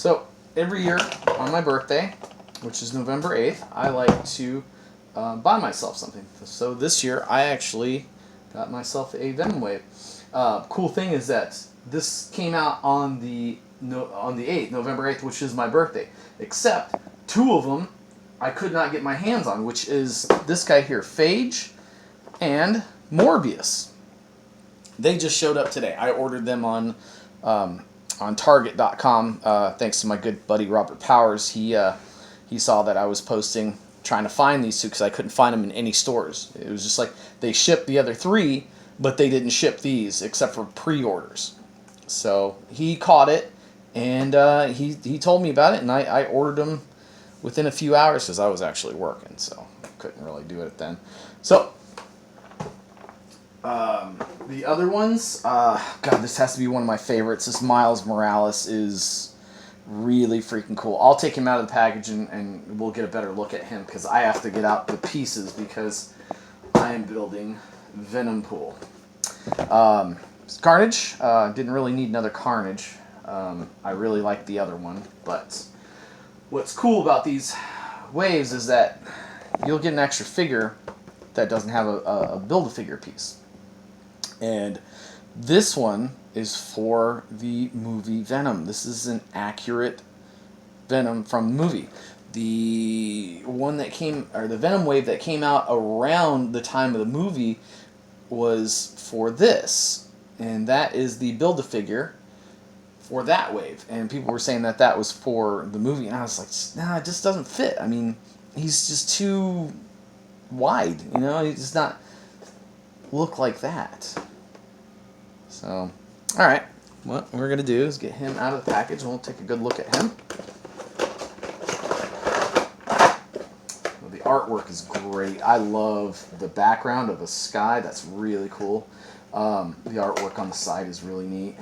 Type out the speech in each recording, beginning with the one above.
So every year on my birthday, which is November 8th, I like to buy myself something. So this year I actually got myself a Venom Wave. Cool thing is that this came out on the 8th, November 8th, which is my birthday. Except 2 of them I could not get my hands on, which is this guy here, Phage, and Morbius. They just showed up today. I ordered them on Target.com. Thanks to my good buddy Robert Powers. He saw that I was posting trying to find these 2 because I couldn't find them in any stores. It was just like they shipped the other 3, but they didn't ship these except for pre-orders. So he caught it, and he told me about it, and I ordered them within a few hours because I was actually working, so I couldn't really do it then. So the other ones, God, this has to be one of my favorites. This Miles Morales is really freaking cool. I'll take him out of the package and we'll get a better look at him because I have to get out the pieces because I am building Venompool. Carnage, didn't really need another Carnage. I really like the other one, but what's cool about these waves is that you'll get an extra figure that doesn't have a Build-A-Figure piece. And this one is for the movie Venom. This is an accurate Venom from the movie. The one that came, or the Venom wave that came out around the time of the movie was for this. And that is the Build-A-Figure for that wave. And people were saying that that was for the movie. And I was like, nah, it just doesn't fit. I mean, he's just too wide, you know? He does not look like that. So, alright. What we're going to do is get him out of the package and we'll take a good look at him. Well, the artwork is great. I love the background of the sky. That's really cool. The artwork on the side is really neat.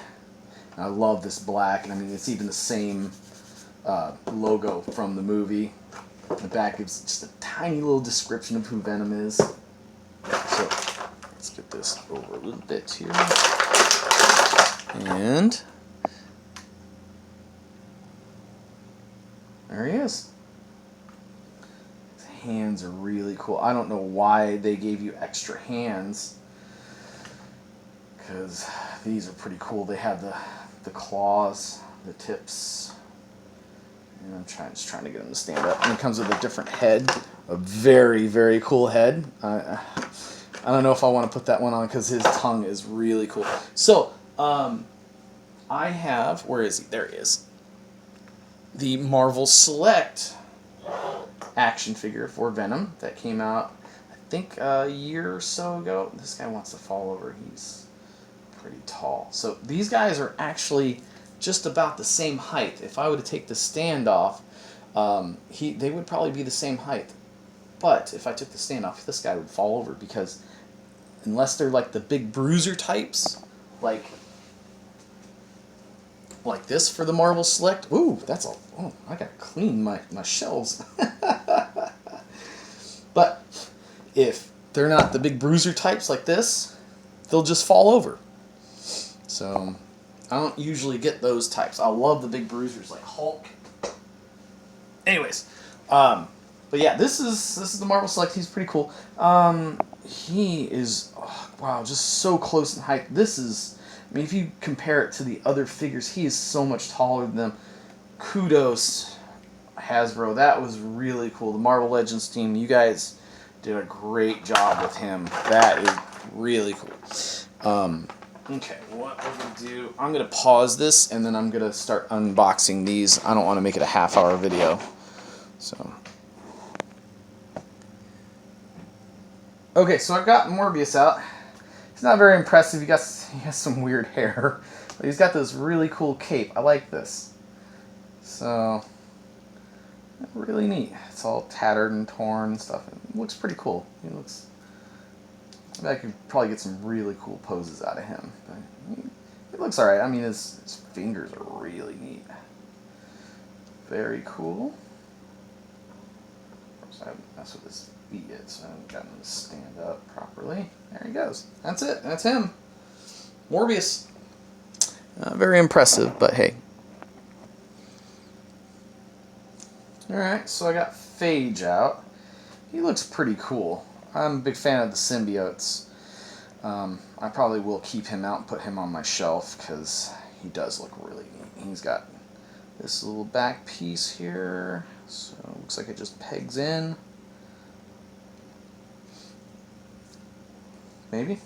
And I love this black. And I mean, it's even the same logo from the movie. The back gives just a tiny little description of who Venom is. So, let's get this over a little bit here. And there he is. His hands are really cool. I don't know why they gave you extra hands, because these are pretty cool. They have the claws, the tips. And I'm just trying to get him to stand up. And it comes with a different head, a very, very cool head. I don't know if I want to put that one on because his tongue is really cool. So, I have, where is he? There he is. The Marvel Select action figure for Venom that came out, I think, a year or so ago. This guy wants to fall over. He's pretty tall. So these guys are actually just about the same height. If I were to take the stand off, they would probably be the same height. But if I took the stand off, this guy would fall over because unless they're like the big bruiser types, like this for the Marvel Select. Ooh, that's all. Oh, I gotta clean my shelves. But if they're not the big bruiser types like this, they'll just fall over. So I don't usually get those types. I love the big bruisers like Hulk. Anyways, but yeah, this is the Marvel Select. He's pretty cool. He is, wow, just so close in height. This is, I mean, if you compare it to the other figures, he is so much taller than them. Kudos, Hasbro. That was really cool. The Marvel Legends team, you guys did a great job with him. That is really cool. Okay, what we're going to do, I'm going to pause this, and then I'm going to start unboxing these. I don't want to make it a half-hour video. So, okay, so I've got Morbius out. He's not very impressive. He has some weird hair. But he's got this really cool cape. I like this. So, really neat. It's all tattered and torn and stuff. It looks pretty cool. He looks... I could probably get some really cool poses out of him. But it looks alright. I mean, his fingers are really neat. Very cool. So I haven't messed with his feet yet, so I haven't gotten him to stand up properly. There he goes. That's it. That's him. Morbius. Very impressive, but hey. Alright, so I got Phage out. He looks pretty cool. I'm a big fan of the symbiotes. I probably will keep him out and put him on my shelf because he does look really neat. He's got this little back piece here, so it looks like it just pegs in. Maybe?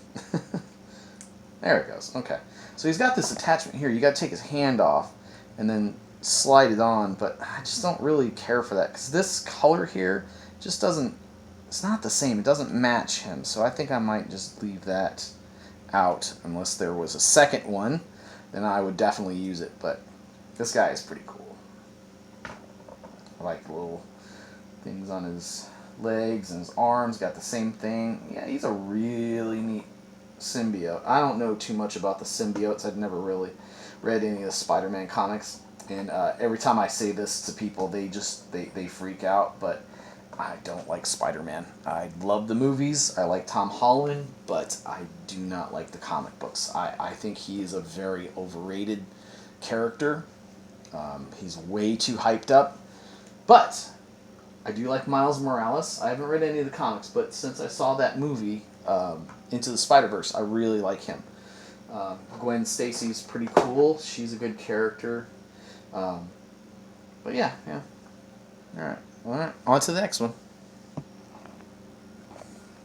There it goes. Okay. So he's got this attachment here. You got to take his hand off and then slide it on, but I just don't really care for that because this color here just doesn't, it's not the same. It doesn't match him, so I think I might just leave that out unless there was a second one. Then I would definitely use it, but this guy is pretty cool. I like the little things on his legs and his arms, got the same thing. Yeah, he's a really neat symbiote. I don't know too much about the symbiotes. I've never really read any of the Spider-Man comics, and every time I say this to people, they freak out, but I don't like Spider-Man. I love the movies. I like Tom Holland, but I do not like the comic books. I think he is a very overrated character. He's way too hyped up, but I do like Miles Morales. I haven't read any of the comics, but since I saw that movie, Into the Spider-Verse, I really like him. Gwen Stacy's pretty cool. She's a good character. But yeah. Alright, on to the next one.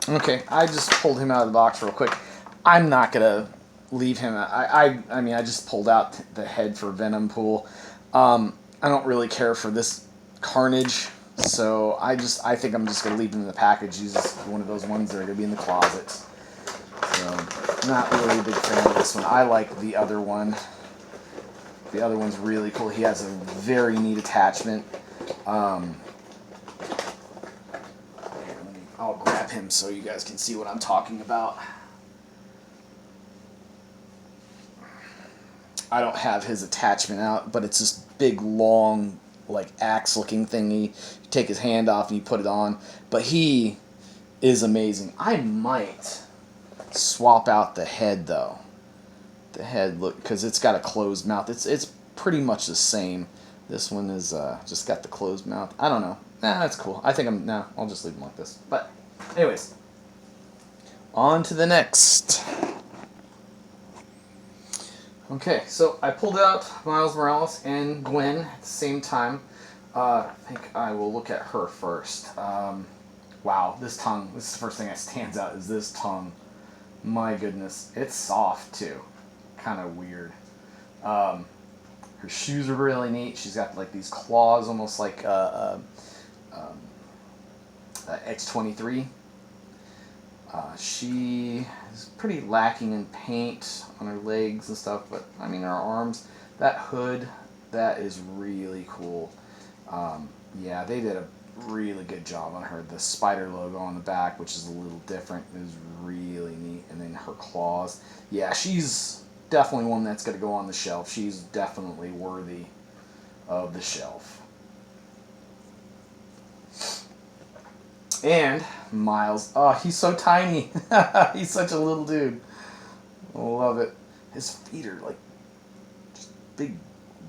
Okay, I just pulled him out of the box real quick. I'm not going to leave him. I mean, I just pulled out the head for Venompool. I don't really care for this Carnage. So I think I'm just going to leave him in the package. He's just one of those ones that are going to be in the closet. So not really a big fan of this one. I like the other one. The other one's really cool. He has a very neat attachment. I'll grab him so you guys can see what I'm talking about. I don't have his attachment out, but it's this big, long, like axe-looking thingy. You take his hand off and you put it on. But he is amazing. I might swap out the head though. The head look, because it's got a closed mouth. It's pretty much the same. This one is just got the closed mouth. I don't know. Nah, that's cool. I think I'll just leave him like this. But anyways, on to the next. Okay, so I pulled out Miles Morales and Gwen at the same time. I think I will look at her first. Wow, this tongue. This is the first thing that stands out is this tongue. My goodness, it's soft too. Kind of weird. Her shoes are really neat. She's got like these claws, almost like X-23. She is pretty lacking in paint on her legs and stuff, but I mean her arms. That hood, that is really cool. Yeah, they did a really good job on her. The spider logo on the back, which is a little different, is really neat. And then her claws. Yeah, she's definitely one that's going to go on the shelf. She's definitely worthy of the shelf. And Miles. Oh, he's so tiny. He's such a little dude. I love it. His feet are like just big,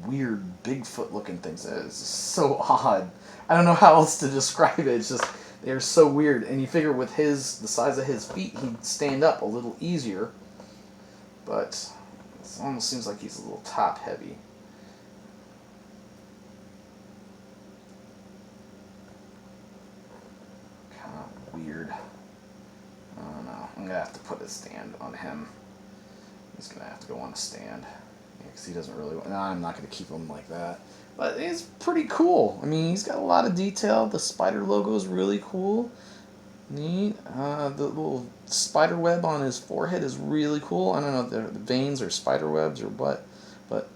weird, Bigfoot looking things. It's so odd. I don't know how else to describe it. It's just, they're so weird. And you figure with the size of his feet, he'd stand up a little easier. But it almost seems like he's a little top heavy. Kind of weird. I don't know. I'm going to have to put a stand on him. He's going to have to go on a stand. Because he doesn't really want... No, I'm not going to keep him like that. But it's pretty cool. I mean, he's got a lot of detail. The spider logo is really cool. Neat. The little spider web on his forehead is really cool. I don't know if the veins are spider webs or what. But,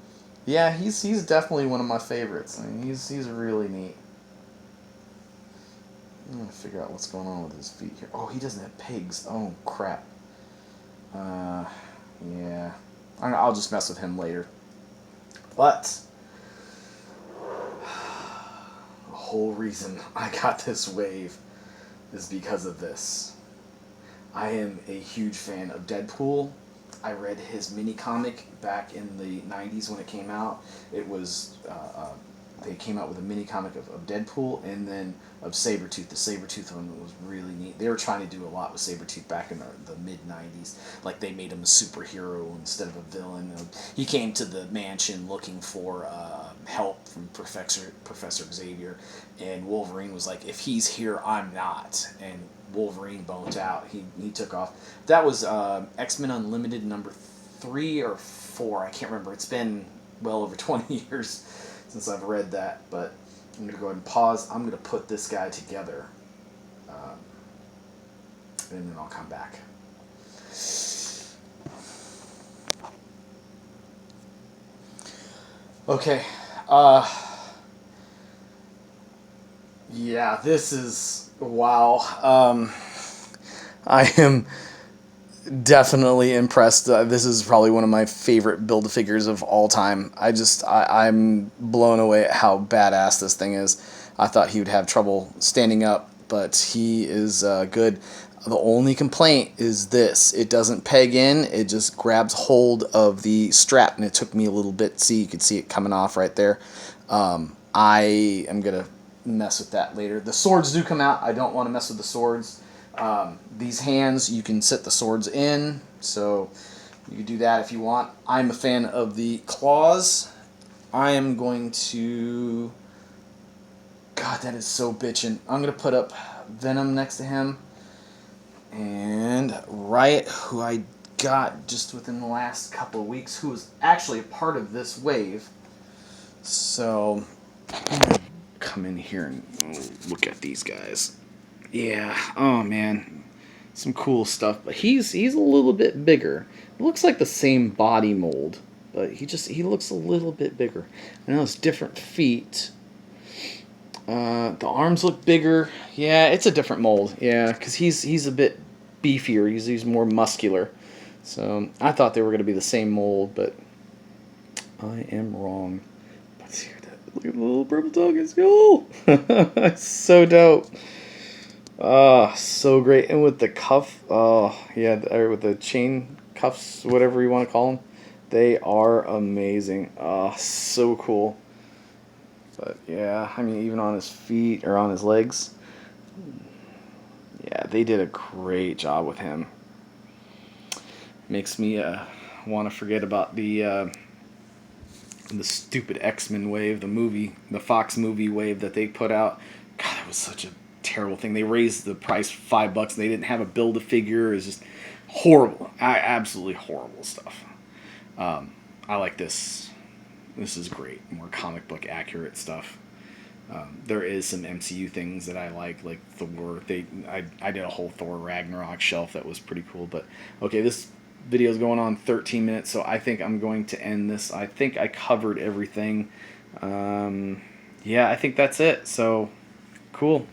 yeah, he's definitely one of my favorites. I mean, he's really neat. I'm going to figure out what's going on with his feet here. Oh, he doesn't have pegs. Oh, crap. Yeah. I'll just mess with him later. But the whole reason I got this wave is because of this. I am a huge fan of Deadpool. I read his mini comic back in the 90s when it came out. It was they came out with a mini comic of Deadpool and then of Sabretooth. The Sabretooth one was really neat. They were trying to do a lot with Sabretooth back in the mid-90s. Like, they made him a superhero instead of a villain. He came to the mansion looking for help from Professor Xavier, and Wolverine was like, if he's here, I'm not. And Wolverine boned out. He took off. That was X-Men Unlimited number 3 or 4. I can't remember. It's been well over 20 years since I've read that, but I'm going to go ahead and pause. I'm going to put this guy together, and then I'll come back. Okay. Yeah, this is... Wow. I am definitely impressed. This is probably one of my favorite Build-A-Figures of all time. I'm blown away at how badass this thing is. I thought he would have trouble standing up, but he is good. The only complaint is this. It doesn't peg in. It just grabs hold of the strap, and it took me a little bit. See, you can see it coming off right there. I am going to mess with that later. The swords do come out. I don't want to mess with the swords. These hands, you can set the swords in, so you can do that if you want. I'm a fan of the claws. I am going to... God, that is so bitchin'. I'm going to put up Venom next to him. And Riot, who I got just within the last couple of weeks, who was actually a part of this wave. So, I'm going to come in here and look at these guys. Yeah, oh man, some cool stuff. But he's a little bit bigger. It looks like the same body mold, but he looks a little bit bigger. I know it's different feet. The arms look bigger. Yeah, it's a different mold. Yeah, because he's a bit beefier. He's more muscular. So I thought they were going to be the same mold, but I am wrong. Let's hear that. Look at the little purple dog. It's cool. It's so dope. Oh, so great. And with the cuff, oh, yeah, or with the chain cuffs, whatever you want to call them, they are amazing. Oh, so cool. But, yeah, I mean, even on his feet, or on his legs, yeah, they did a great job with him. Makes me want to forget about the stupid X-Men wave, the Fox movie wave that they put out. God, it was such a terrible thing. They raised the price $5 and they didn't have a Build-A-Figure. It was just horrible. Absolutely horrible stuff. I like this. This is great. More comic book accurate stuff. There is some MCU things that I like Thor. I did a whole Thor Ragnarok shelf that was pretty cool. But okay, this video is going on 13 minutes, so I think I'm going to end this. I think I covered everything. Yeah, I think that's it. So cool.